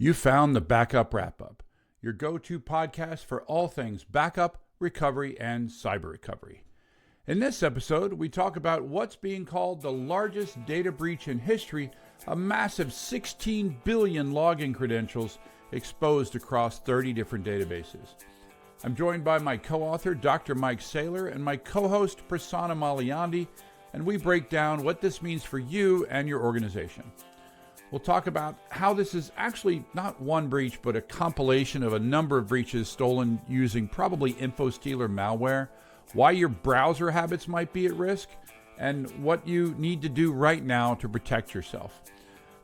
You found the Backup Wrap-Up, your go-to podcast for all things backup, recovery, and cyber recovery. In this episode, we talk about what's being called the largest data breach in history, a massive 16 billion login credentials exposed across 30 different databases. I'm joined by my co-author, Dr. Mike Saylor, and my co-host, Prasanna Malaiyandi, and we break down what this means for you and your organization. We'll talk about how this is actually not one breach, but a compilation of a number of breaches stolen using probably infostealer malware, why your browser habits might be at risk, and what you need to do right now to protect yourself.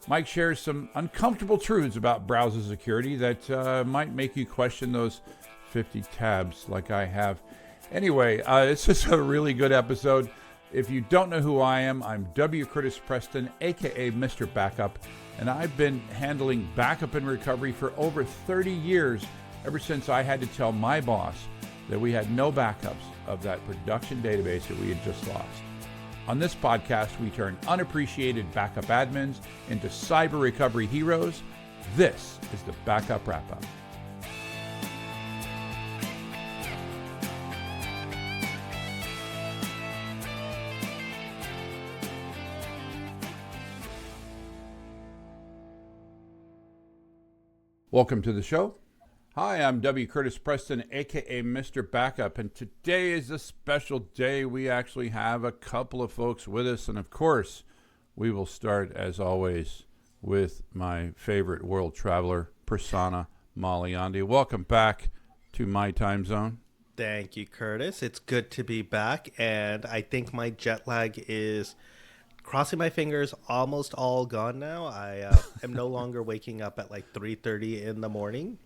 Mike shares some uncomfortable truths about browser security that might make you question those 50 tabs like I have. Anyway, it's just a really good episode. If you don't know who I am, I'm W. Curtis Preston, aka Mr. Backup, and I've been handling backup and recovery for over 30 years, ever since I had to tell my boss that we had no backups of that production database that we had just lost. On this podcast, we turn unappreciated backup admins into cyber recovery heroes. This is the Backup Wrap-Up. Welcome to the show. Hi, I'm W. Curtis Preston, aka Mr. Backup, and today is a special day. We actually have a couple of folks with us, and of course, we will start, as always, with my favorite world traveler, Prasanna Malaiyandi. Welcome back to my time zone. Thank you, Curtis. It's good to be back, and I think my jet lag is, crossing my fingers, almost all gone now. I am no longer waking up at like 3:30 in the morning.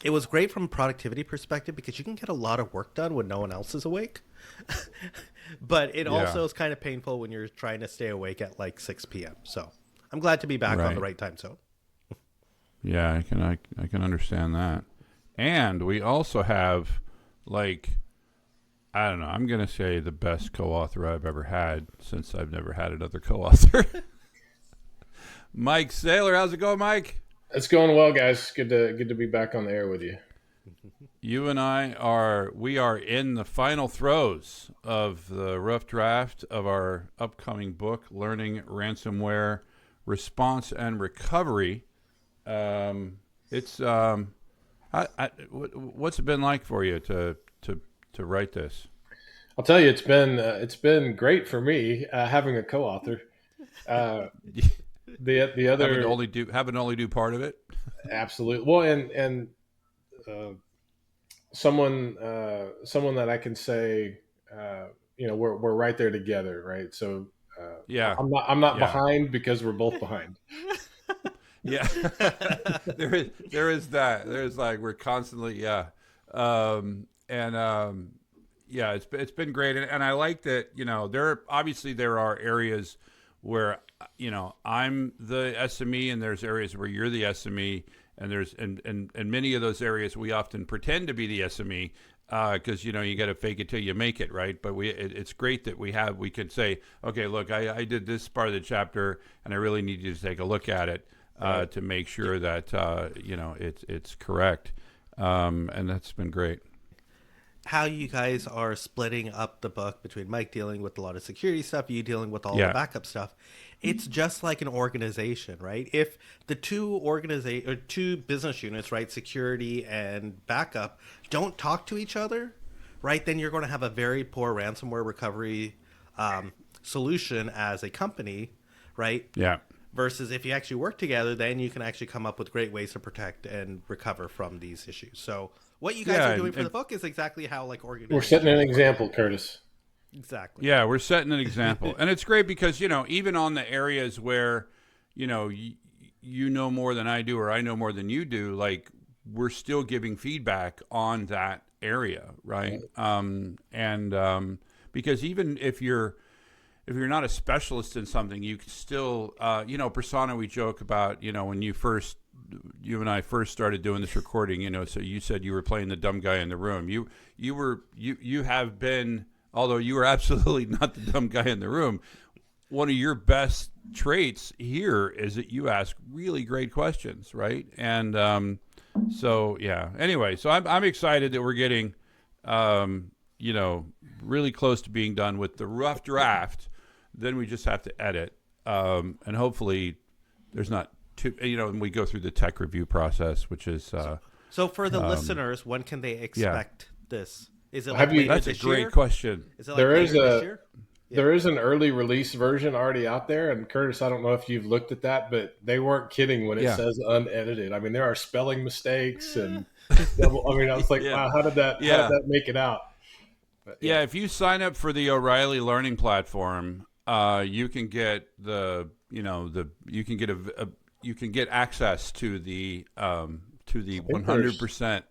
It was great from a productivity perspective because you can get a lot of work done when no one else is awake. But it also is kind of painful when you're trying to stay awake at like 6 p.m. So I'm glad to be back on the right time zone. Yeah, I can understand that. And we also have, like, I don't know, I'm going to say the best co-author I've ever had, since I've never had another co-author. Mike Saylor, how's it going, Mike? It's going well, guys. Good to be back on the air with you. You and we are in the final throes of the rough draft of our upcoming book, Learning Ransomware Response and Recovery. What's it been like for you to write this? I'll tell you, it's been great for me having a co-author. The other having only do part of it. Absolutely. Well, and someone that I can say, we're right there together, right? So I'm not behind because we're both behind. Yeah, there is that. There's like we're constantly it's been great, and I like that. There are areas where I'm the SME, and there's areas where you're the SME, and there's and many of those areas we often pretend to be the SME because you got to fake it till you make it, right? But it's great that we could say, okay, look, I did this part of the chapter, and I really need you to take a look at it to make sure that it's correct, and that's been great. How you guys are splitting up the book between Mike dealing with a lot of security stuff, you dealing with all the backup stuff. It's just like an organization, right? If the two business units, right, security and backup, don't talk to each other, right, then you're going to have a very poor ransomware recovery solution as a company, right? Yeah. Versus if you actually work together, then you can actually come up with great ways to protect and recover from these issues. So what you guys are doing for the book is exactly how organizations. We're setting an example, Curtis. Exactly. Yeah, we're setting an example, and it's great because even on the areas where you know more than I do or I know more than you do, like we're still giving feedback on that area, right? Because even if you're not a specialist in something, you can still, Prasanna, we joke about, when you and I first started doing this recording, so you said you were playing the dumb guy in the room. You have been, although you were absolutely not the dumb guy in the room, one of your best traits here is that you ask really great questions, right? And so yeah. Anyway, so I'm excited that we're getting, really close to being done with the rough draft. Then we just have to edit, and hopefully there's not too, and we go through the tech review process, which is. So for the listeners, when can they expect this? Is it like that's a great question. Is it like later this year? There is an early release version already out there, and Curtis, I don't know if you've looked at that, but they weren't kidding when it says unedited. I mean, there are spelling mistakes and double. I mean, I was like, wow, how did that make it out? But, if you sign up for the O'Reilly Learning Platform, you can get you can get access to the 100%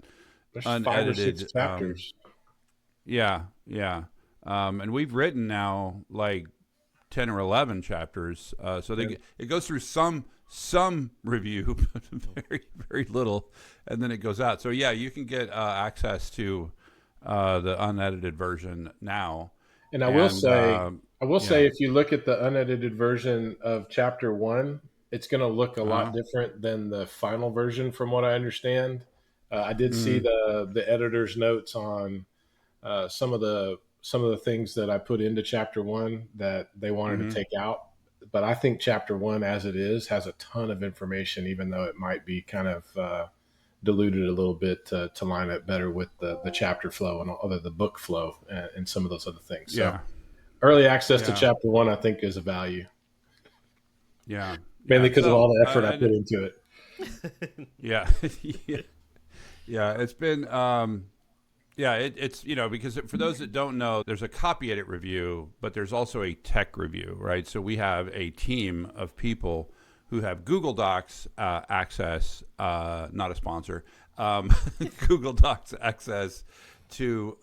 there's unedited 5 or 6 chapters. And we've written now like 10 or 11 chapters. So it goes through some review, but very, very little, and then it goes out. So you can get access to the unedited version now. And I will say if you look at the unedited version of chapter 1, it's going to look a lot different than the final version, from what I understand. I did see the editor's notes on some of the things that I put into chapter 1 that they wanted to take out. But I think chapter 1 as it is has a ton of information, even though it might be kind of diluted a little bit to line up better with the chapter flow and the book flow and some of those other things. So early access to chapter 1, I think, is a value. Yeah. Mainly because of all the effort I put into it. It's been, it's, because for those that don't know, there's a copy edit review, but there's also a tech review, right? So we have a team of people who have Google Docs access, not a sponsor, Google Docs access to,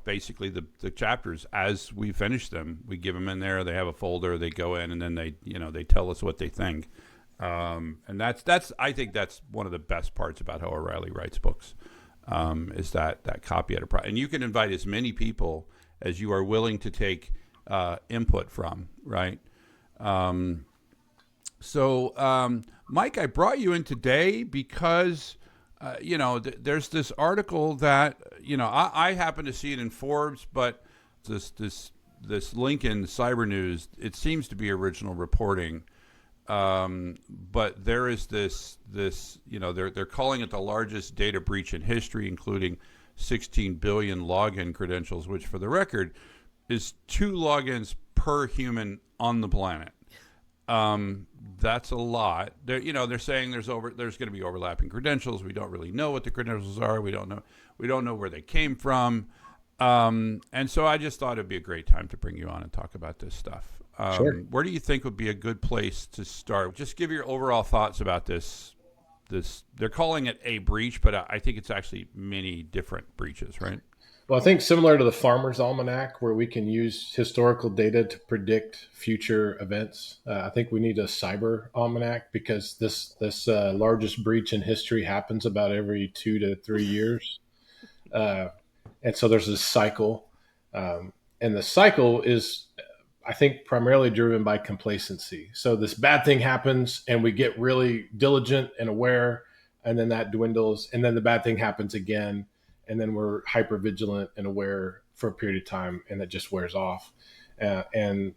basically the chapters as we finish them. We give them in there, they have a folder, they go in, and then they tell us what they think. And that's I think that's one of the best parts about how O'Reilly writes books, is that copy edit process. And you can invite as many people as you are willing to take input from, right? So Mike, I brought you in today because there's this article that I happen to see it in Forbes, but this link in Cyber News, it seems to be original reporting. But there is this they're calling it the largest data breach in history, including 16 billion login credentials, which, for the record, is 2 logins per human on the planet. That's a lot. They're saying there's going to be overlapping credentials. We don't really know what the credentials are. We don't know where they came from. And so I just thought it'd be a great time to bring you on and talk about this stuff. Sure. Where do you think would be a good place to start? Just give your overall thoughts about this. They're calling it a breach, but I think it's actually many different breaches, right? Well, I think similar to the Farmer's Almanac, where we can use historical data to predict future events, I think we need a cyber almanac, because this largest breach in history happens about every 2 to 3 years. And so there's this cycle. And the cycle is, I think, primarily driven by complacency. So this bad thing happens and we get really diligent and aware, and then that dwindles, and then the bad thing happens again, and then we're hyper vigilant and aware for a period of time, and it just wears off. And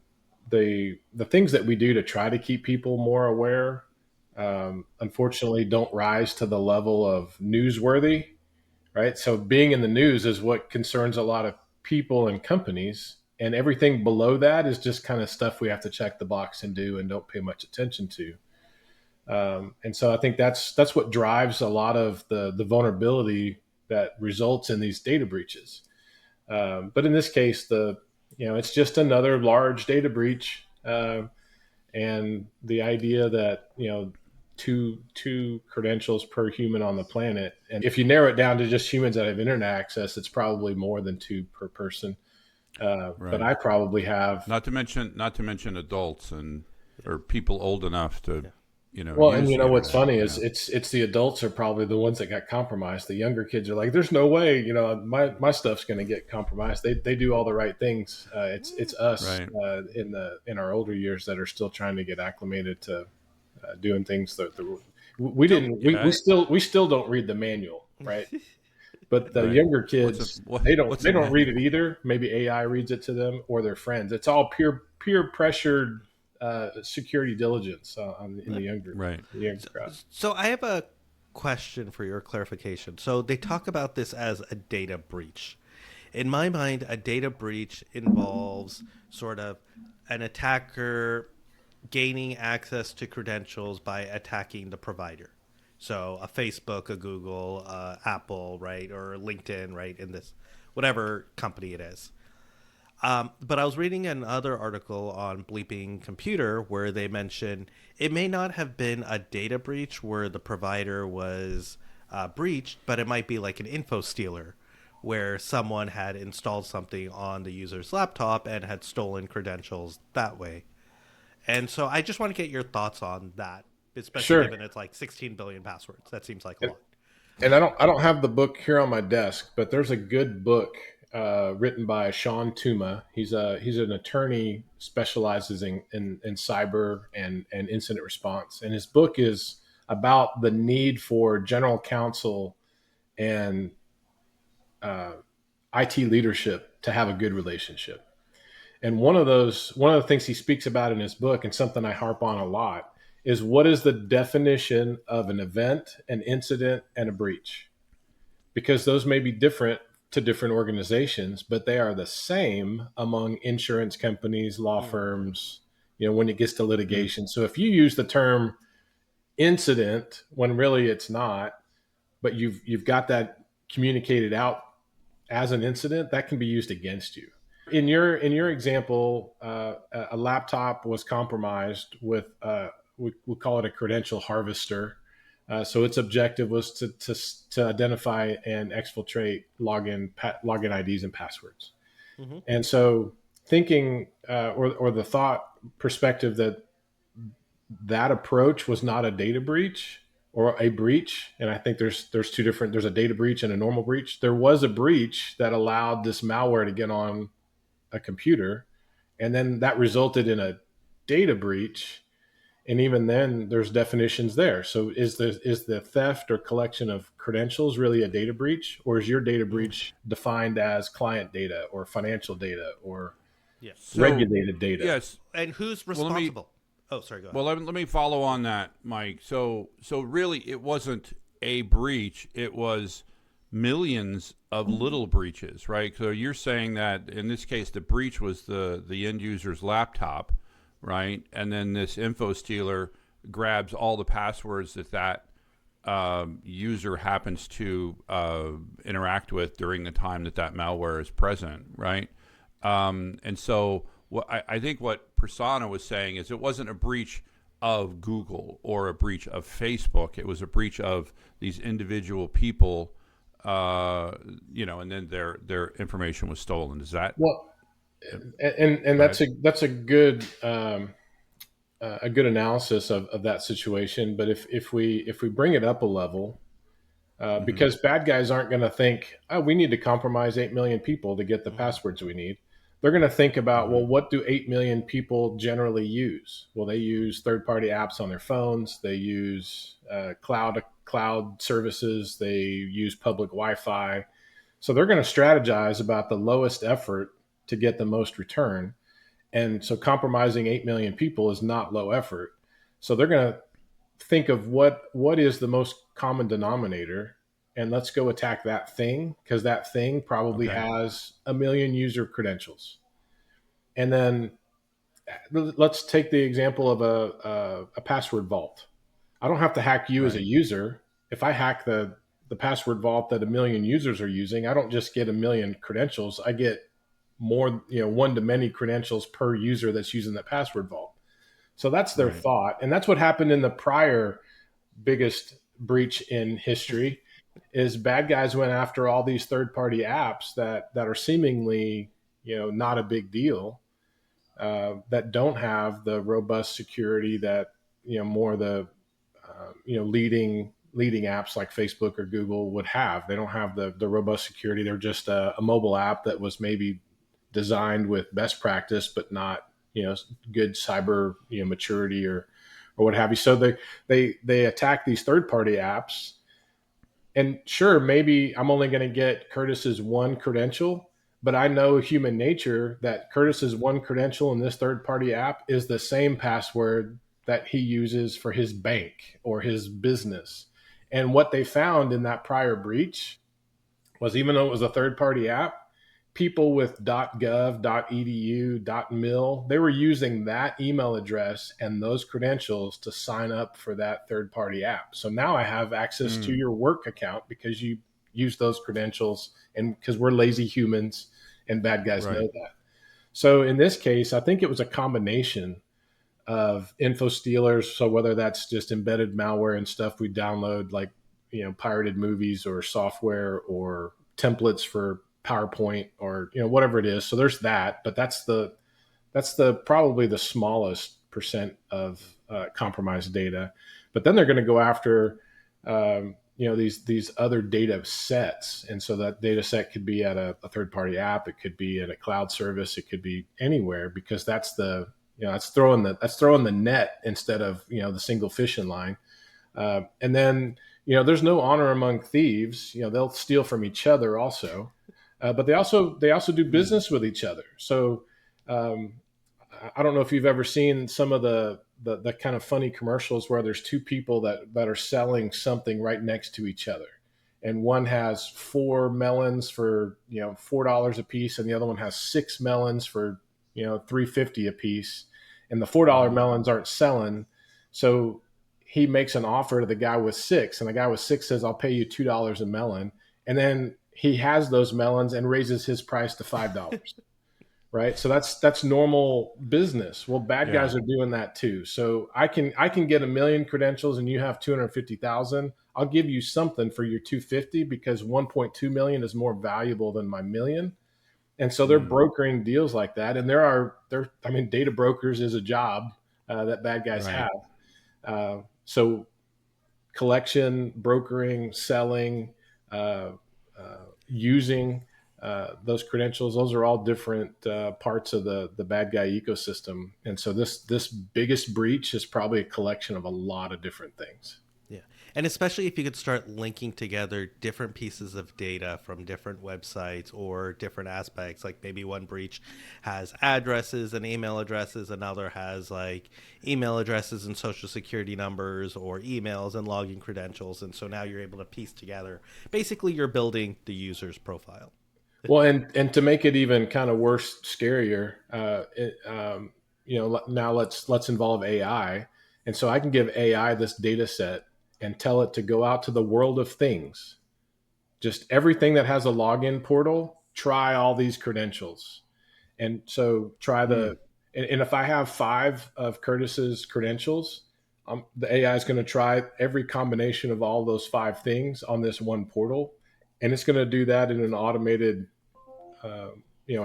the things that we do to try to keep people more aware, unfortunately, don't rise to the level of newsworthy, right? So being in the news is what concerns a lot of people and companies. And everything below that is just kind of stuff we have to check the box and do and don't pay much attention to. And so I think that's what drives a lot of the vulnerability that results in these data breaches. But in this case, it's just another large data breach. And the idea that, two credentials per human on the planet. And if you narrow it down to just humans that have internet access, it's probably more than 2 per person. Right. But I probably have, not to mention adults or people old enough to Well, and use you the know what's internet. funny is it's the adults are probably the ones that got compromised. The younger kids are like, "There's no way, my stuff's going to get compromised." They do all the right things. It's us Right. in our older years that are still trying to get acclimated to doing things we So didn't Yeah. we still don't read the manual, right? But the Right. younger What's a kids, they don't what's they a don't read it manual? either. Maybe AI reads it to them or their friends. It's all peer pressured security diligence in Right. the younger crowd. So I have a question for your clarification. So they talk about this as a data breach. In my mind, a data breach involves sort of an attacker gaining access to credentials by attacking the provider. So a Facebook, a Google, Apple, right, or LinkedIn, right, in this whatever company it is. But I was reading another article on Bleeping Computer where they mentioned it may not have been a data breach where the provider was breached, but it might be like an info stealer where someone had installed something on the user's laptop and had stolen credentials that way. And so I just want to get your thoughts on that, especially Sure. given it's like 16 billion passwords. That seems like a lot. And I don't have the book here on my desk, but there's a good book written by Sean Tuma. He's an attorney specializes in cyber and incident response, and his book is about the need for general counsel and uh, IT leadership to have a good relationship. And one of the things he speaks about in his book, and something I harp on a lot, is what is the definition of an event, an incident, and a breach? Because those may be different to different organizations, but they are the same among insurance companies, law Mm. firms, when it gets to Mm. litigation. So if you use the term incident when really it's not, but you've got that communicated out as an incident, that can be used against you. In your example, a laptop was compromised with we call it a credential harvester. So its objective was to identify and exfiltrate login IDs and passwords. Hmm. And so thinking or the thought perspective that that approach was not a data breach or a breach, and I think there's two different, there's a data breach and a normal breach. There was a breach that allowed this malware to get on a computer, and then that resulted in a data breach. And even then there's definitions there. So is the theft or collection of credentials really a data breach, or is your data Mm. breach defined as client data or financial data or Yeah. So regulated data? yes. And who's Well, let me responsible? Oh, sorry, go ahead. well let me follow on that, Mike. So really, it wasn't a breach. It was millions of little breaches, right? So you're saying that in this case, the breach was the end user's laptop, right? And then this info stealer grabs all the passwords that user happens to interact with during the time that malware is present, right? And so I think what Prasanna was saying is it wasn't a breach of Google or a breach of Facebook. It was a breach of these individual people, and then their information was stolen. Is that? Well, and Go ahead. that's a good analysis of that situation. But if we bring it up a level, Mm-hmm. because bad guys aren't going to think, oh, we need to compromise 8 million people to get the Mm-hmm. passwords we need. They're going to think about, Mm-hmm. well, what do 8 million people generally use? Well, they use third-party apps on their phones. They use cloud services. They use public Wi-Fi. So they're going to strategize about the lowest effort to get the most return. And so compromising 8 million people is not low effort. So they're going to think of what is the most common denominator, and let's go attack that thing, because that thing probably Okay. has a million user credentials. And then let's take the example of a password vault. I don't have to hack you as a Right. user. If I hack the password vault that a million users are using, I don't just get a million credentials. I get more, one to many credentials per user that's using that password vault. So that's their Right. thought. And that's what happened in the prior biggest breach in history is bad guys went after all these third party apps that are seemingly, not a big deal, that don't have the robust security that, more leading apps like Facebook or Google would have. They don't have the robust security. They're just a mobile app that was maybe designed with best practice, but not good cyber maturity or what have you. So they attack these third party apps, and sure, maybe I'm only going to get Curtis's one credential, but I know human nature that Curtis's one credential in this third party app is the same password that he uses for his bank or his business. And what they found in that prior breach was, even though it was a third party app, people with .gov, .edu, .mil, they were using that email address and those credentials to sign up for that third-party app. So now I have access to your work account because you use those credentials, and because we're lazy humans and bad guys know that. So in this case, I think it was a combination of info stealers. So whether that's just embedded malware and stuff we download, like pirated movies or software or templates for PowerPoint or whatever it is. So there's that, but that's the probably the smallest percent of compromised data. But then they're going to go after these other data sets, and so that data set could be at a third party app, it could be at a cloud service, it could be anywhere, because that's that's throwing the net instead of the single fishing line. And then there's no honor among thieves. They'll steal from each other also. But they also do business with each other. So I don't know if you've ever seen some of the kind of funny commercials where there's two people that are selling something right next to each other, and one has 4 melons for $4 a piece, and the other one has 6 melons for $3.50 a piece, and the $4 melons aren't selling, so he makes an offer to the guy with 6, and the guy with 6 says, "I'll pay you $2 a melon," and then he has those melons and raises his price to $5, right? So that's normal business. Well, bad guys are doing that too. So I can get 1 million credentials and you have 250,000. I'll give you something for your 250 because 1.2 million is more valuable than my million. And so they're brokering deals like that. And data brokers is a job that bad guys have. So collection, brokering, selling, using those credentials, those are all different parts of the bad guy ecosystem. And so this biggest breach is probably a collection of a lot of different things. Yeah. And especially if you could start linking together different pieces of data from different websites or different aspects, like maybe one breach has addresses and email addresses, another has like email addresses and social security numbers, or emails and login credentials. And so now you're able to piece together, basically you're building the user's profile. Well, and to make it even kind of worse, scarier, now let's involve AI. And so I can give AI this data set and tell it to go out to the world of things. Just everything that has a login portal, try all these credentials. And so try and if I have 5 of Curtis's credentials, the AI is going to try every combination of all those 5 things on this one portal. And it's going to do that in an automated,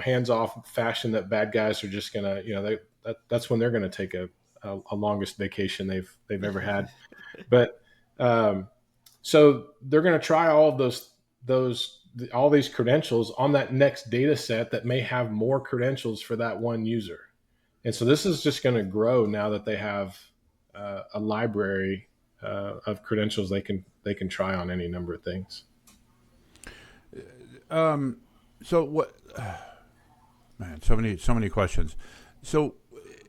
hands-off fashion that bad guys are just going to, that's when they're going to take a longest vacation they've ever had. But so they're going to try all of all these credentials on that next data set that may have more credentials for that one user. And so this is just going to grow now that they have a library of credentials they can try on any number of things. So what? Man, so many questions. So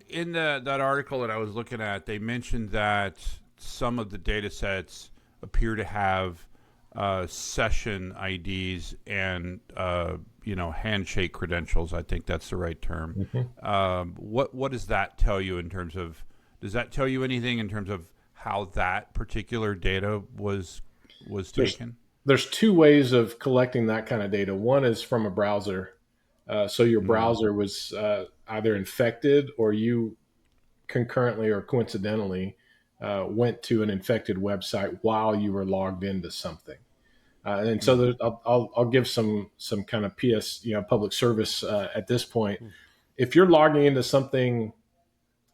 in that article that I was looking at, they mentioned that some of the data sets appear to have session IDs and handshake credentials. I think that's the right term. Mm-hmm. What does that tell you in terms of? Does that tell you anything in terms of how that particular data was taken? There's 2 ways of collecting that kind of data. One is from a browser. So your browser was either infected, or you concurrently or coincidentally went to an infected website while you were logged into something. And so I'll give some kind of PS, public service at this point. If you're logging into something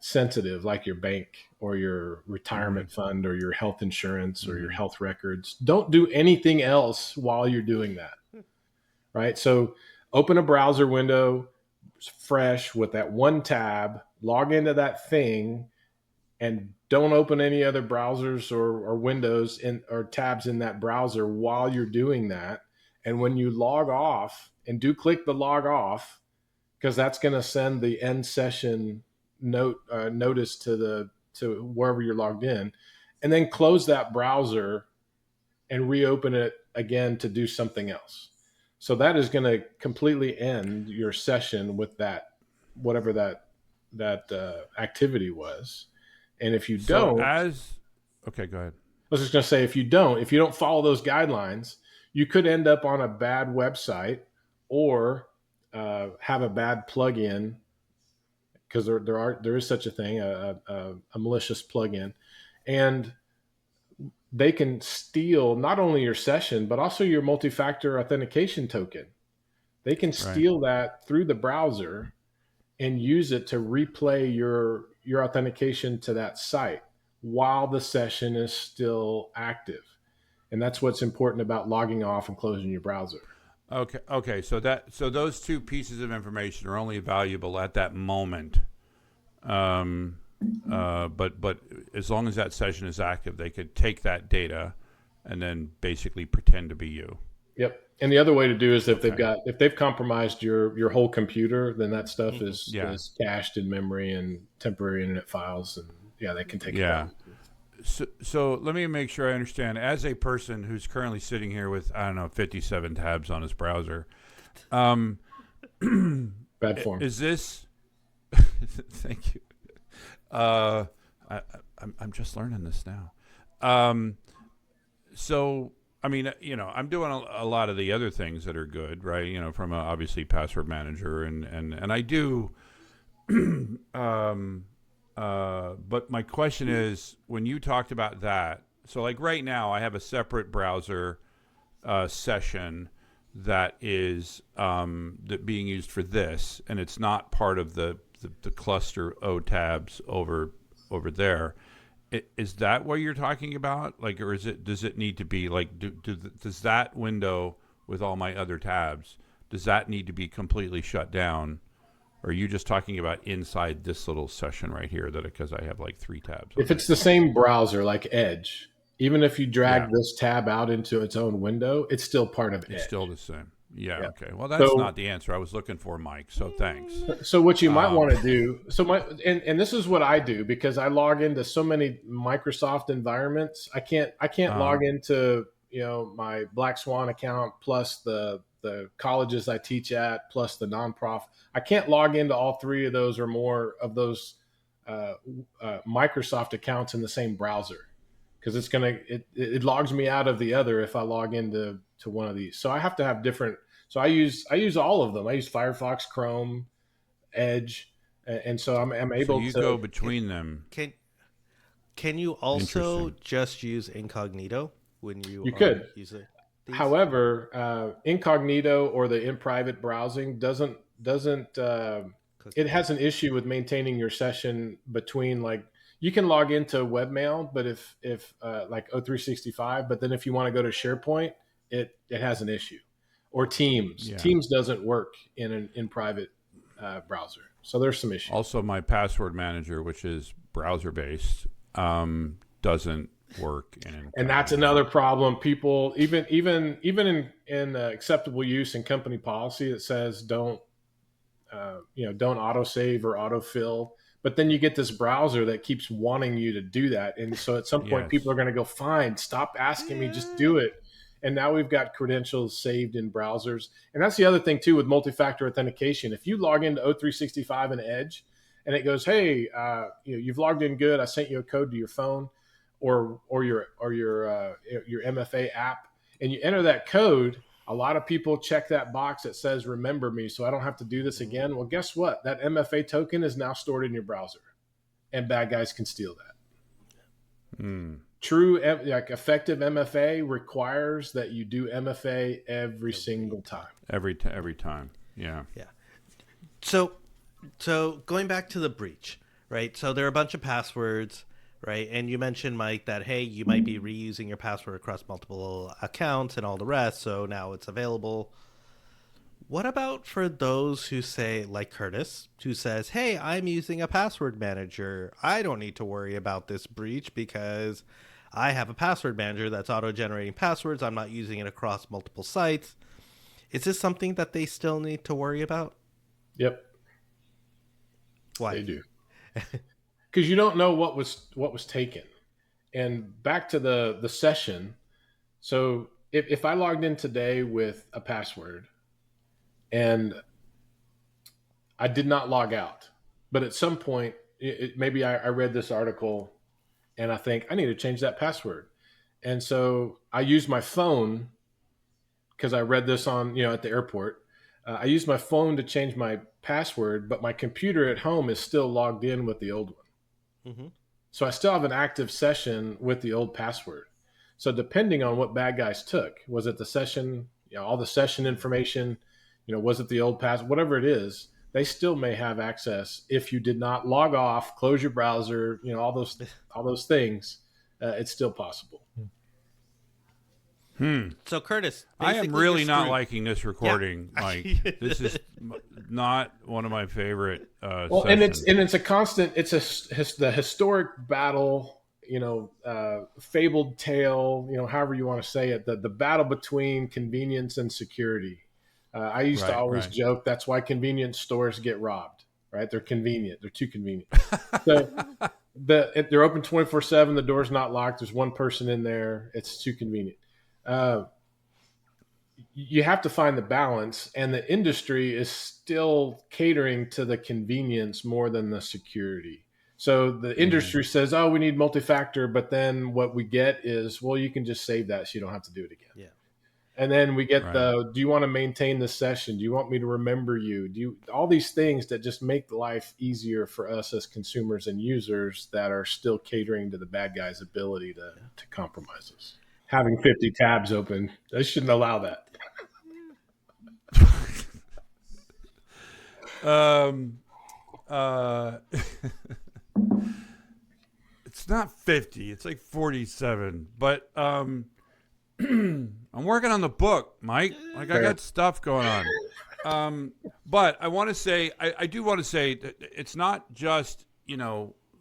sensitive, like your bank or your Mm-hmm. retirement fund or your health insurance or your Mm-hmm. health records, don't do anything else while you're doing that, right? So open a browser window fresh with that one tab, log into that thing, and don't open any other browsers or windows or tabs in that browser while you're doing that. And when you log off, and do click the log off, because that's going to send the end session notice to wherever you're logged in, and then close that browser and reopen it again to do something else. So that is going to completely end your session with that, whatever that activity was. And if you So don't, okay, go ahead. I was just going to say, if you don't follow those guidelines, you could end up on a bad website or have a bad plugin, because there is such a thing, a malicious plugin, and they can steal not only your session but also your multi-factor authentication token. They can Right. steal that through the browser and use it to replay your authentication to that site while the session is still active. And that's what's important about logging off and closing your browser. Okay. Okay. So those two pieces of information are only valuable at that moment. But as long as that session is active, they could take that data and then basically pretend to be you. Yep. And the other way to do is Okay. if they've compromised your whole computer, then that stuff Yeah. is cached in memory and temporary internet files, and yeah, they can take it Yeah. down. So let me make sure I understand. As a person who's currently sitting here with, I don't know, 57 tabs on his browser, um, Bad form. is this? Thank you. Uh, I'm just learning this now. So I mean, I'm doing a lot of the other things that are good, right? From obviously password manager and I do. But my question is, when you talked about that, so like right now, I have a separate browser session that is that being used for this, and it's not part of the cluster O tabs over there. Is that what you're talking about? Like, or does it need to be like, does that window with all my other tabs, does that need to be completely shut down? Or are you just talking about inside this little session right here because I have like 3 tabs If open? it's the same browser like Edge, even if you Yeah, drag this tab out into its own window, it's still part of it's still Edge. the same. Yeah, Yeah. okay. Well, that's So not the answer I was looking for, Mike. So thanks. so what you might Um, want to do, and this is what I do, because I log into so many Microsoft environments. I can't uh, log into my Black Swan account plus the colleges I teach at plus the nonprofit. I can't log into all 3 of those or more of those uh, Microsoft accounts in the same browser, because it logs me out of the other if I log into one of these. So I have to have different. So I use all of them. I use Firefox, Chrome, Edge, and so I'm so able you to. go between them. Can can you also Interesting. just use incognito when you You are could. using these? However, incognito or the in private browsing doesn't it has an issue with maintaining your session between, like, you can log into webmail, but if like O365, but then if you want to go to SharePoint, it has an issue, or Teams. Yeah. Teams doesn't work in an in private browser, so there's some issues. Also, my password manager, which is browser based, doesn't work in And that's incognito. another problem. People, even in acceptable use in company policy, it says don't autosave or autofill. But then you get this browser that keeps wanting you to do that, and so at some point Yes. people are going to go, fine, stop asking me, just do it. And now we've got credentials saved in browsers. And that's the other thing too with multi-factor authentication. If you log into O365 and Edge, and it goes, hey, you've logged in good, I sent you a code to your phone or your MFA app, and you enter that code. A lot of people check that box that says remember me, so I don't have to do this again. Well, guess what? That MFA token is now stored in your browser, and bad guys can steal that. Mm. True, like effective MFA requires that you do MFA every single time. Every time. Yeah. Yeah. So going back to the breach, right? So there are a bunch of passwords, right? And you mentioned, Mike, that, hey, you might be reusing your password across multiple accounts and all the rest, so now it's available. What about for those who say, like Curtis, who says, hey, I'm using a password manager. I don't need to worry about this breach because I have a password manager that's auto-generating passwords. I'm not using it across multiple sites. Is this something that they still need to worry about? Yep, Why? they do. Because you don't know what was taken. And back to the session. So if I logged in today with a password and I did not log out, but at some point, maybe I read this article and I think I need to change that password. And so I use my phone because I read this on, at the airport. I use my phone to change my password, but my computer at home is still logged in with the old one. Mm-hmm. So I still have an active session with the old password. So depending on what bad guys took, was it the session, all the session information, was it the old password, whatever it is, they still may have access if you did not log off, close your browser, all those things. It's still possible. So Curtis, I am really not liking this recording, Yeah. Mike. This is not one of my favorite Well, sessions. and it's a constant. It's the historic battle. Fabled tale. However you want to say it. The battle between convenience and security. I used to always joke that's why convenience stores get robbed. Right? They're convenient. They're too convenient. So they're open 24/7. The door's not locked. There's one person in there. It's too convenient. You have to find the balance, and the industry is still catering to the convenience more than the security. So the industry says, oh, we need multi-factor, but then what we get is, well, you can just save that so you don't have to do it again. Yeah. And then we get do you want to maintain this session? Do you want me to remember you? All these things that just make life easier for us as consumers and users that are still catering to the bad guy's ability to compromise us. Having 50 tabs open, they shouldn't allow that. It's not 50, it's like 47, but I'm working on the book, Mike. Like, I got stuff going on. But I want to say, I do want to say that it's not just,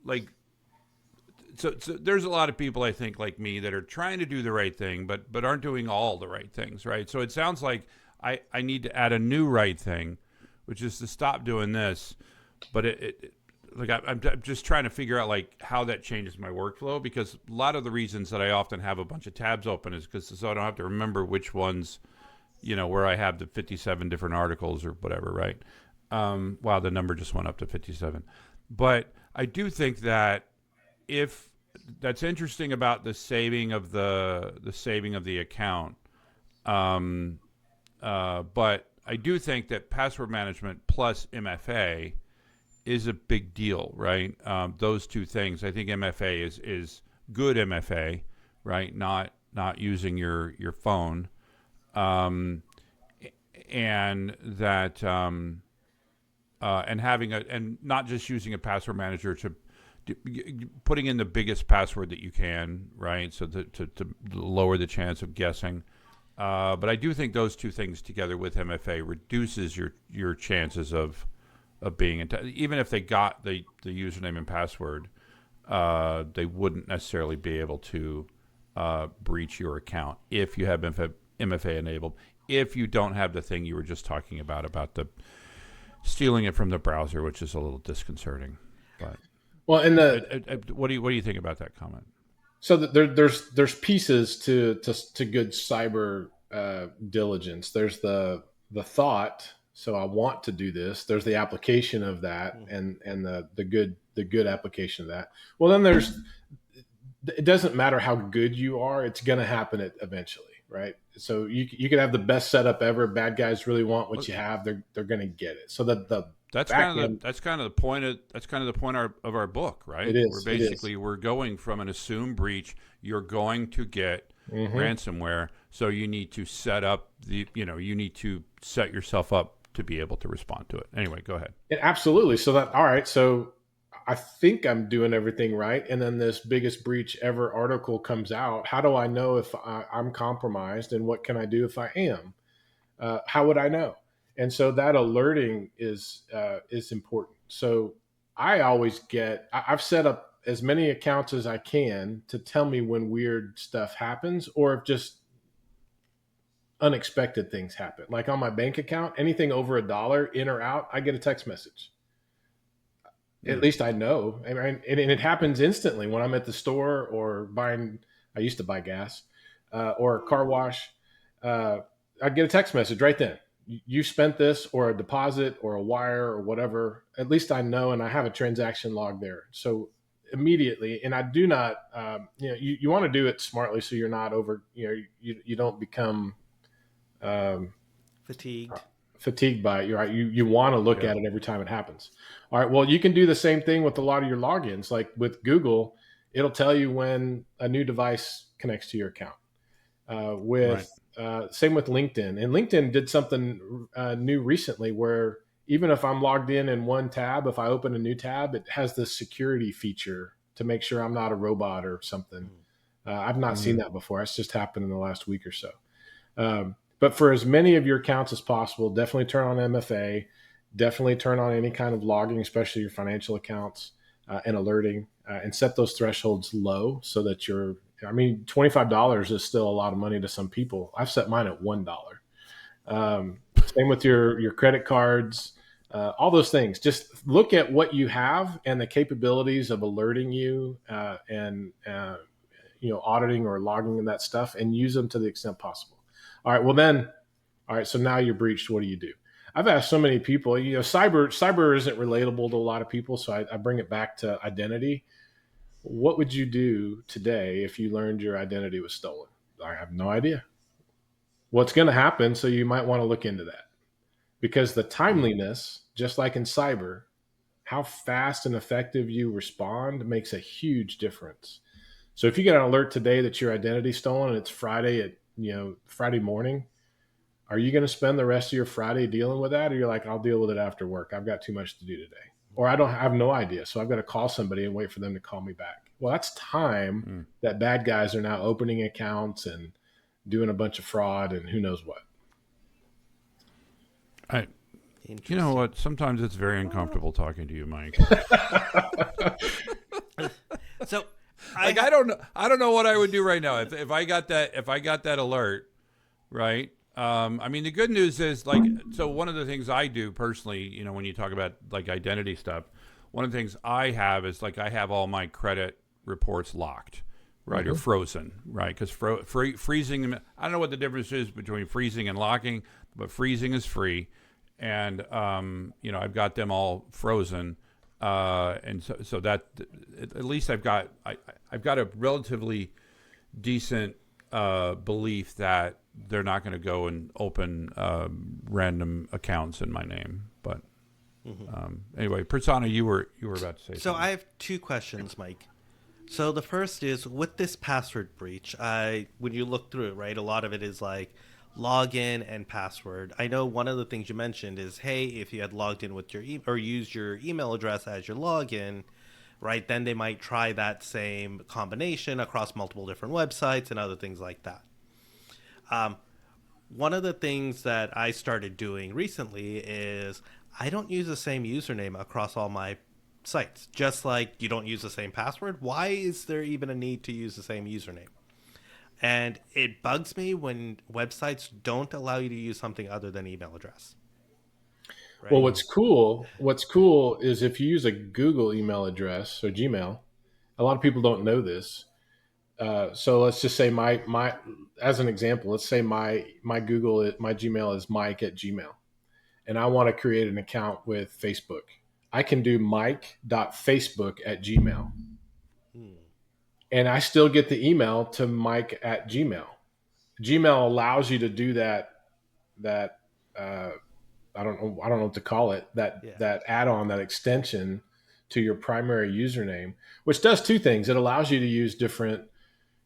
like, so there's a lot of people, I think, like me, that are trying to do the right thing, but aren't doing all the right things, right? So it sounds like I need to add a new right thing, which is to stop doing this. But I'm just trying to figure out, like, how that changes my workflow, because a lot of the reasons that I often have a bunch of tabs open is because so I don't have to remember which ones, where I have the 57 different articles or whatever, right? Wow, the number just went up to 57. But I do think that if that's interesting about the saving of the account, but I do think that password management plus MFA is a big deal, right? Those two things. I think MFA is good MFA, right? Not using your phone, and that and having and not just using a password manager to putting in the biggest password that you can, right? So to lower the chance of guessing. But I do think those two things together with MFA reduces your chances of being even if they got the username and password, they wouldn't necessarily be able to breach your account if you have MFA enabled. If you don't have the thing you were just talking about the stealing it from the browser, which is a little disconcerting. But well, and what do you think about that comment? So there's pieces to good cyber diligence. There's the thought. So I want to do this. There's the application of that, and the good application of that. Well, then it doesn't matter how good you are. It's going to happen eventually, right? So you could have the best setup ever. Bad guys really want what you have. They're going to get it. So that's kind of the point of our book, right? It is. We're going from an assumed breach. You're going to get ransomware, so you need to set up you need to set yourself up to be able to respond to it. Anyway, go ahead. Absolutely. So all right. So I think I'm doing everything right. And then this biggest breach ever article comes out. How do I know if I'm compromised, and what can I do if I am? How would I know? And so that alerting is important. So I've set up as many accounts as I can to tell me when weird stuff happens, or if just unexpected things happen. Like on my bank account, anything over $1 in or out, I get a text message. At least I know. And it happens instantly when I'm at the store or buying. I used to buy gas or a car wash. I'd get a text message right then. You spent this, or a deposit or a wire or whatever. At least I know, and I have a transaction log there. So immediately, and I do not, you want to do it smartly so you're not over, you don't become fatigued by it. You're right. You want to look at it every time it happens. All right. Well, you can do the same thing with a lot of your logins. Like with Google, it'll tell you when a new device connects to your account. Same with LinkedIn. And LinkedIn did something new recently where even if I'm logged in one tab, if I open a new tab, it has this security feature to make sure I'm not a robot or something. I've not seen that before. It's just happened in the last week or so. But for as many of your accounts as possible, definitely turn on MFA, definitely turn on any kind of logging, especially your financial accounts and alerting, and set those thresholds low so that $25 is still a lot of money to some people. I've set mine at $1. Same with your credit cards, all those things. Just look at what you have and the capabilities of alerting you and auditing or logging and that stuff, and use them to the extent possible. All right. So now you're breached. What do you do? I've asked so many people, cyber isn't relatable to a lot of people. So I bring it back to identity. What would you do today if you learned your identity was stolen? I have no idea what's going to happen. So you might want to look into that, because the timeliness, just like in cyber, how fast and effective you respond makes a huge difference. So if you get an alert today that your identity's stolen and it's Friday at Friday morning, are you going to spend the rest of your Friday dealing with that? Or you're like, I'll deal with it after work. I've got too much to do today. Or I have no idea. So I've got to call somebody and wait for them to call me back. Well, that's time that bad guys are now opening accounts and doing a bunch of fraud and who knows what. You know what? Sometimes it's very uncomfortable talking to you, Mike. So I don't know what I would do right now if I got that alert, right? The good news is, so one of the things I do personally, when you talk about like identity stuff, one of the things I have is I have all my credit reports locked, right, or frozen, right? Because freezing them, I don't know what the difference is between freezing and locking, but freezing is free, and I've got them all frozen. And so that at least I've got a relatively decent belief that they're not going to go and open random accounts in my name. But anyway, Prasanna, you were about to say something. So I have two questions, Mike. So the first is, with this password breach, when you look through it, right, a lot of it is like login and password. I know one of the things you mentioned is, hey, if you had logged in with your or used your email address as your login, right, then they might try that same combination across multiple different websites and other things like that. One of the things that I started doing recently is I don't use the same username across all my sites. Just like you don't use the same password, why is there even a need to use the same username? And it bugs me when websites don't allow you to use something other than email address. Right? Well, what's cool is if you use a Google email address or Gmail, a lot of people don't know this. So let's just say my as an example, let's say my Gmail is Mike@Gmail, and I want to create an account with Facebook. I can do Mike.Facebook@Gmail. And I still get the email to Mike@Gmail. Gmail allows you to do that. I don't know what to call it. That add-on, that extension to your primary username, which does two things. It allows you to use different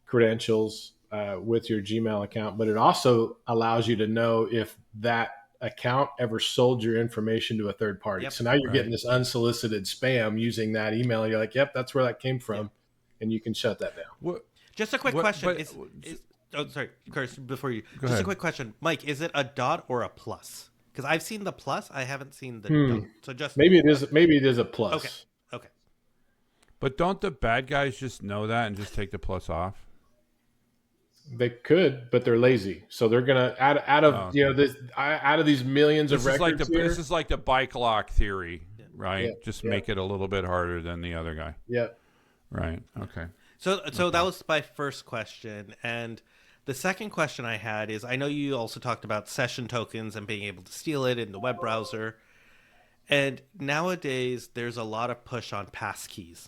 credentials with your Gmail account, but it also allows you to know if that account ever sold your information to a third party. Yep. So now you're getting this unsolicited spam using that email. You're like, yep, that's where that came from. And you can shut that down. What, Just a quick question. but- Oh, sorry, Curtis, before you. Go Just ahead. a quick question. Mike, is it a dot or a plus? Because I've seen the plus. I haven't seen the dot. So just Maybe it is a plus. Okay. But don't the bad guys just know that and just take the plus off? They could, but they're lazy. So they're gonna out of these millions of records This is like the bike lock theory, right? Yeah. Just make it a little bit harder than the other guy. Yeah. Right. Okay. So that was my first question, and the second question I had is, I know you also talked about session tokens and being able to steal it in the web browser, and nowadays there's a lot of push on passkeys.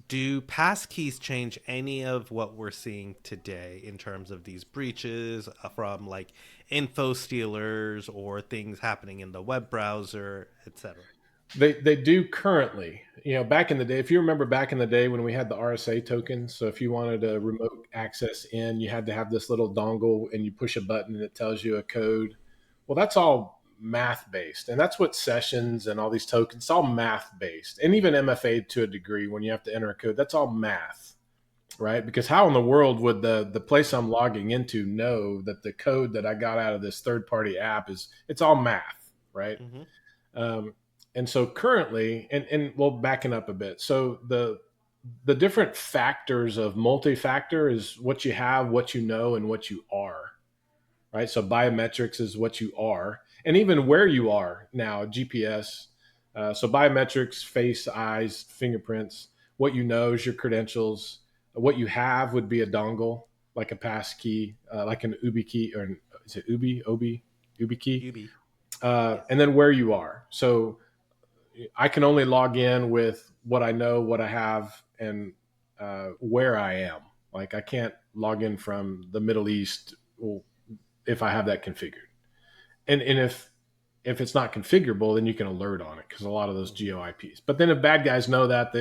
Do passkeys change any of what we're seeing today in terms of these breaches from like info stealers or things happening in the web browser, etc.? They do currently. Back in the day, if you remember back in the day when we had the RSA tokens, so if you wanted a remote access in, you had to have this little dongle and you push a button and it tells you a code. Well, that's all math based. And that's what sessions and all these tokens, it's all math based. And even MFA to a degree, when you have to enter a code, that's all math, right? Because how in the world would the place I'm logging into know that the code that I got out of this third party app it's all math, right? Mm-hmm. And so currently, and well, backing up a bit. So the different factors of multi-factor is what you have, what you know, and what you are, right? So biometrics is what you are, and even where you are now, GPS. So biometrics, face, eyes, fingerprints. What you know is your credentials. What you have would be a dongle, like a pass key, like an Ubi key, or is it Ubi key? Ubi. And then where you are. So I can only log in with what I know, what I have, and where I am. Like I can't log in from the Middle East if I have that configured. And if it's not configurable, then you can alert on it because a lot of those geo IPs. But then if bad guys know that,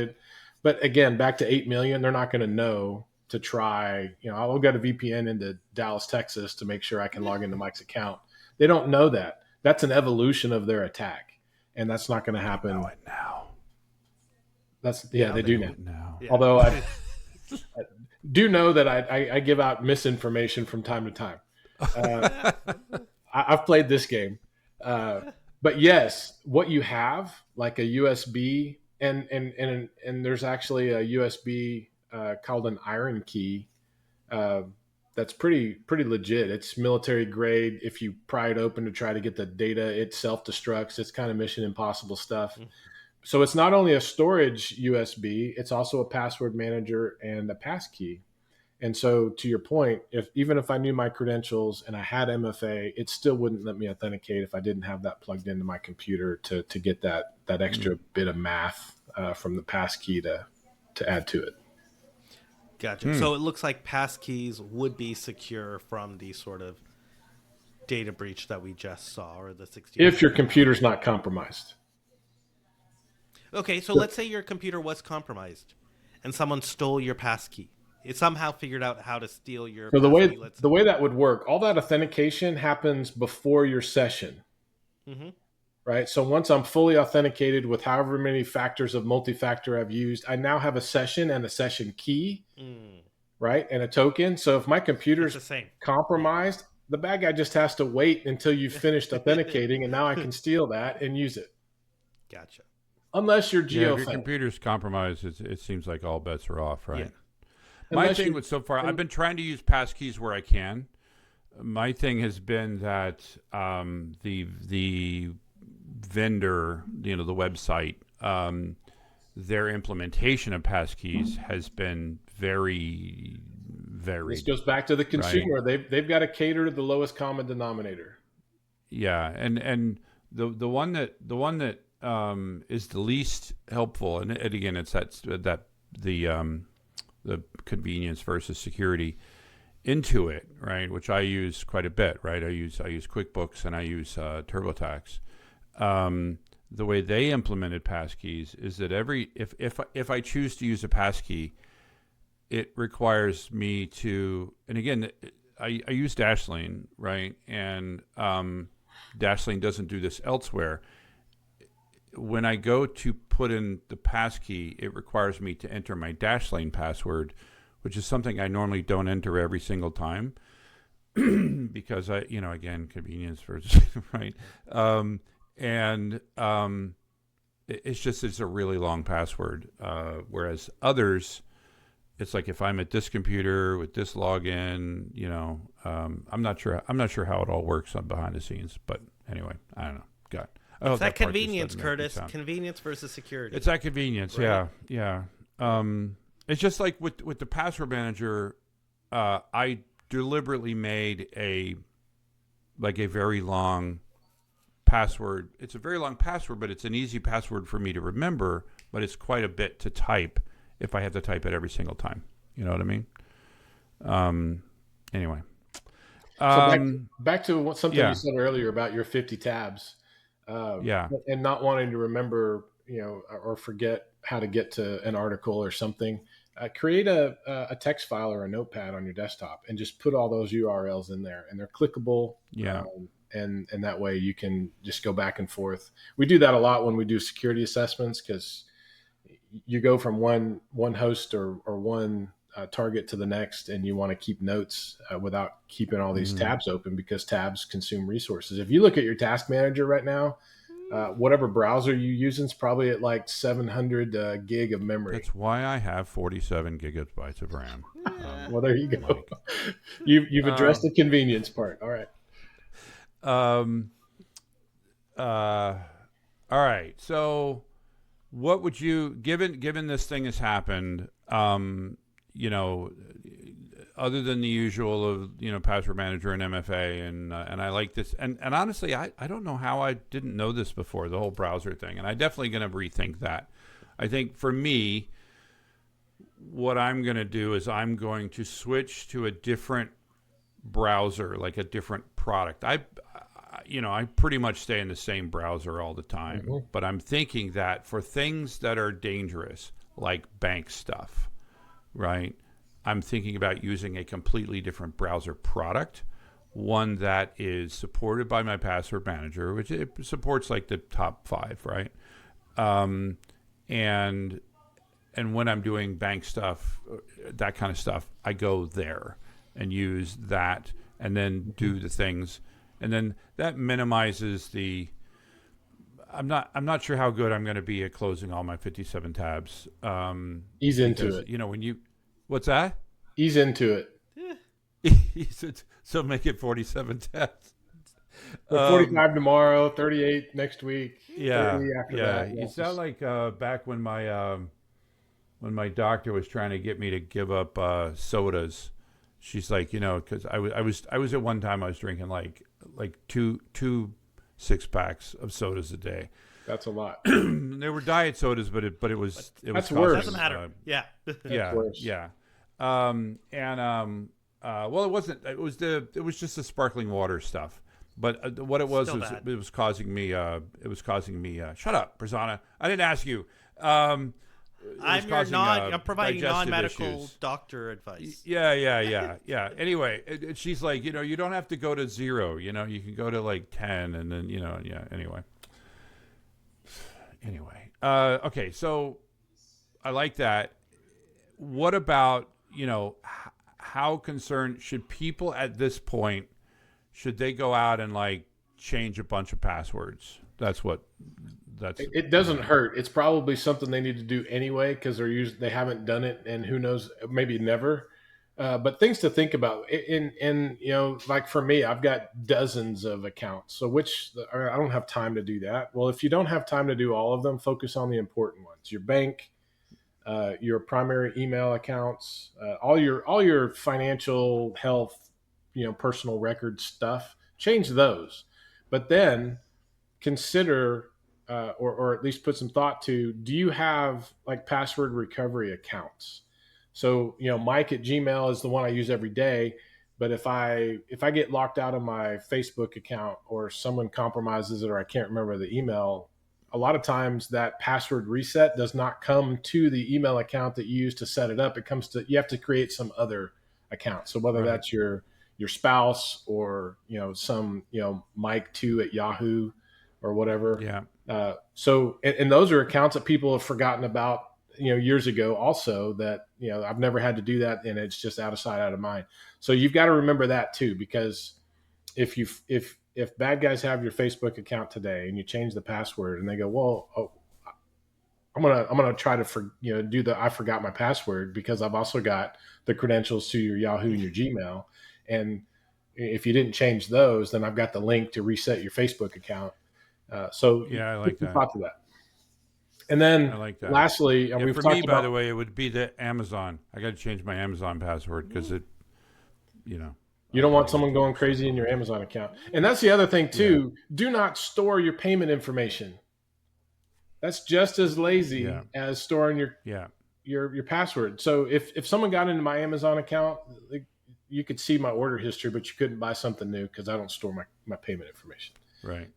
but again, back to 8 million, they're not going to know to try. I'll get a VPN into Dallas, Texas to make sure I can log into Mike's account. They don't know that. That's an evolution of their attack. And that's not going to happen. Know it now. They do now. Yeah. Although I do know that I give out misinformation from time to time. I've played this game. But yes, what you have, like a USB, and there's actually a USB called an iron key. That's pretty legit. It's military grade. If you pry it open to try to get the data, it self-destructs. It's kind of Mission Impossible stuff. Mm-hmm. So it's not only a storage USB, it's also a password manager and a passkey. And so to your point, even if I knew my credentials and I had MFA, it still wouldn't let me authenticate if I didn't have that plugged into my computer to get that extra bit of math from the passkey to add to it. Gotcha. So it looks like passkeys would be secure from the sort of data breach that we just saw, or the 60. If your computer's not compromised. Okay, so let's say your computer was compromised, and someone stole your passkey. It somehow figured out how to steal your. So passkey, the way that would work, all that authentication happens before your session. Mm-hmm. Right. So once I'm fully authenticated with however many factors of multi-factor I've used, I now have a session and a session key, right? And a token. So if my computer's compromised, the bad guy just has to wait until you've finished authenticating, and now I can steal that and use it. Gotcha. Unless you're geo. If your computer's compromised, it seems like all bets are off, right? Yeah. My thing with so far, I've been trying to use passkeys where I can. My thing has been that the vendor, the website, their implementation of passkeys has been very varied. This goes back to the consumer. Right? They've got to cater to the lowest common denominator. Yeah, and the one that is the least helpful, and again, it's that the convenience versus security. Intuit, right, which I use quite a bit, right? I use QuickBooks and I use TurboTax. The way they implemented passkeys is that if I choose to use a passkey, it requires me to, and again, I use Dashlane, right? And Dashlane doesn't do this elsewhere. When I go to put in the passkey, it requires me to enter my Dashlane password, which is something I normally don't enter every single time because again, convenience versus right. It's a really long password. Whereas others, it's like if I'm at this computer with this login, I'm not sure how it all works on behind the scenes. But anyway, I don't know. God, it's that convenience, Curtis. Convenience versus security. It's that convenience. Right? Yeah. It's just like with the password manager. I deliberately made a very long password. It's a very long password, but it's an easy password for me to remember, but it's quite a bit to type if I have to type it every single time. You know what I mean? Anyway. So back to something you said earlier about your 50 tabs. And not wanting to remember, or forget how to get to an article or something. Create a text file or a notepad on your desktop and just put all those URLs in there, and they're clickable. And that way you can just go back and forth. We do that a lot when we do security assessments, because you go from one host or one target to the next, and you want to keep notes without keeping all these tabs open, because tabs consume resources. If you look at your task manager right now, whatever browser you're using is probably at like 700 gig of memory. That's why I have 47 gigabytes of RAM. Well, there you go. You've addressed the convenience part. All right. All right. So what would you, given this thing has happened, other than the usual of, password manager and MFA, and I like this, and honestly, I don't know how I didn't know this before, the whole browser thing, and I'm definitely going to rethink that. I think for me, what I'm going to do is I'm going to switch to a different browser, like a different product. I pretty much stay in the same browser all the time, but I'm thinking that for things that are dangerous, like bank stuff, right? I'm thinking about using a completely different browser product, one that is supported by my password manager, which it supports like the top 5, right? And when I'm doing bank stuff, that kind of stuff, I go there and use that, and then do the things, and then that minimizes the. I'm not sure how good I'm going to be at closing all my 57 tabs. Ease into it. When you. What's that? Ease into it. So make it 47 tabs. 45 tomorrow, 38 next week. Yeah, after that. You sound like back when my doctor was trying to get me to give up sodas. She's like, because I was at one time I was drinking like two 6-packs of sodas a day. That's a lot. They were diet sodas, but it was that's worse. Doesn't matter. Yeah. Well, it wasn't. It was just the sparkling water stuff. But what it was it was causing me. Shut up, Prasanna. I didn't ask you. I'm providing non-medical issues. Doctor advice. Yeah. Anyway, she's like, you don't have to go to 0. You can go to like 10, and then Anyway. Okay. So I like that. What about how concerned should people at this point? Should they go out and like change a bunch of passwords? It doesn't hurt. It's probably something they need to do anyway, because they haven't done it, and who knows, maybe never. But things to think about. Like for me, I've got dozens of accounts. So I don't have time to do that. Well, if you don't have time to do all of them, focus on the important ones. Your bank, your primary email accounts, all your financial, health, personal record stuff. Change those, but then consider. Or at least put some thought to, do you have like password recovery accounts? So, Mike at Gmail is the one I use every day. But if I get locked out of my Facebook account, or someone compromises it, or I can't remember the email, a lot of times that password reset does not come to the email account that you use to set it up. You have to create some other account. So whether that's your your spouse or, some, Mike 2 at Yahoo or whatever. Yeah. And those are accounts that people have forgotten about, years ago also that, I've never had to do that, and it's just out of sight, out of mind. So you've got to remember that too, because if bad guys have your Facebook account today and you change the password and they go, well, I'm gonna try to do the I forgot my password, because I've also got the credentials to your Yahoo and your Gmail, and if you didn't change those, then I've got the link to reset your Facebook account. So Yeah, I like that. Thought to that. And then I like that. Lastly, Yeah, we've for talked me, about, by the way, it would be the Amazon. I got to change my Amazon password because you don't want someone going crazy in your Amazon account. And that's the other thing too. Yeah. Do not store your payment information. That's just as lazy as storing your password. So if someone got into my Amazon account, you could see my order history, but you couldn't buy something new because I don't store my payment information. Right.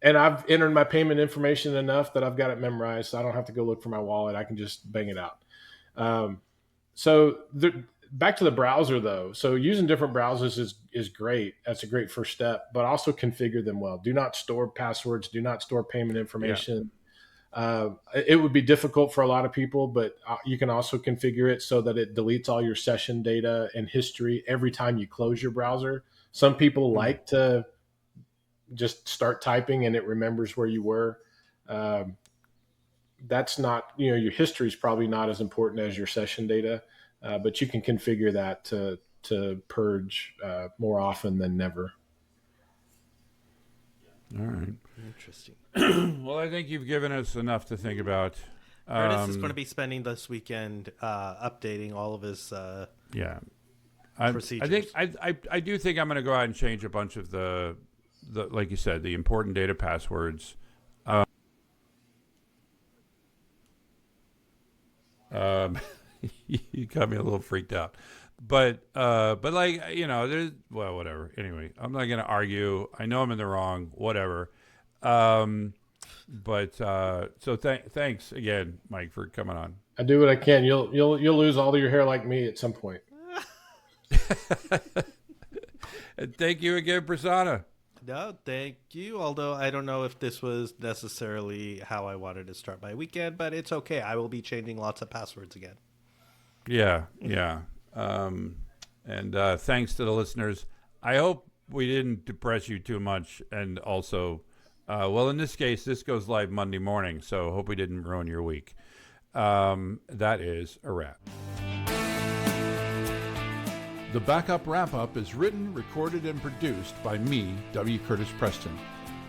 And I've entered my payment information enough that I've got it memorized, so I don't have to go look for my wallet. I can just bang it out. Back to the browser though. So using different browsers is great. That's a great first step, but also configure them well. Do not store passwords. Do not store payment information. It would be difficult for a lot of people, but you can also configure it so that it deletes all your session data and history every time you close your browser. Some people like to just start typing and it remembers where you were. That's not, your history is probably not as important as your session data, but you can configure that to purge more often than never. All right. Interesting. Well, I think you've given us enough to think about. Curtis is going to be spending this weekend updating all of his procedures. I do think I'm going to go out and change a bunch of the like you said, the important data passwords. You got me a little freaked out, but like, there's, well, whatever. Anyway, I'm not going to argue. I know I'm in the wrong, whatever. Thanks again, Mike, for coming on. I do what I can. You'll lose all of your hair like me at some point. And thank you again, Prasanna. No, thank you. Although I don't know if this was necessarily how I wanted to start my weekend, but it's okay. I will be changing lots of passwords again. Yeah. And thanks to the listeners. I hope we didn't depress you too much. And also, in this case, this goes live Monday morning, so hope we didn't ruin your week. That is a wrap. The Backup Wrap-Up is written, recorded, and produced by me, W. Curtis Preston.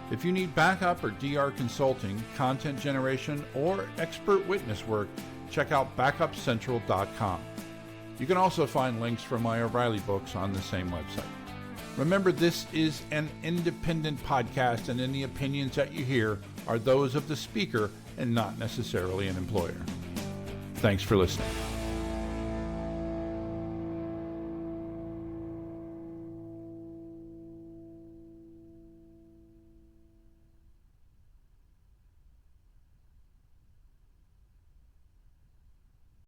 If you need backup or DR consulting, content generation, or expert witness work, check out backupcentral.com. You can also find links for my O'Reilly books on the same website. Remember, this is an independent podcast, and any opinions that you hear are those of the speaker and not necessarily an employer. Thanks for listening.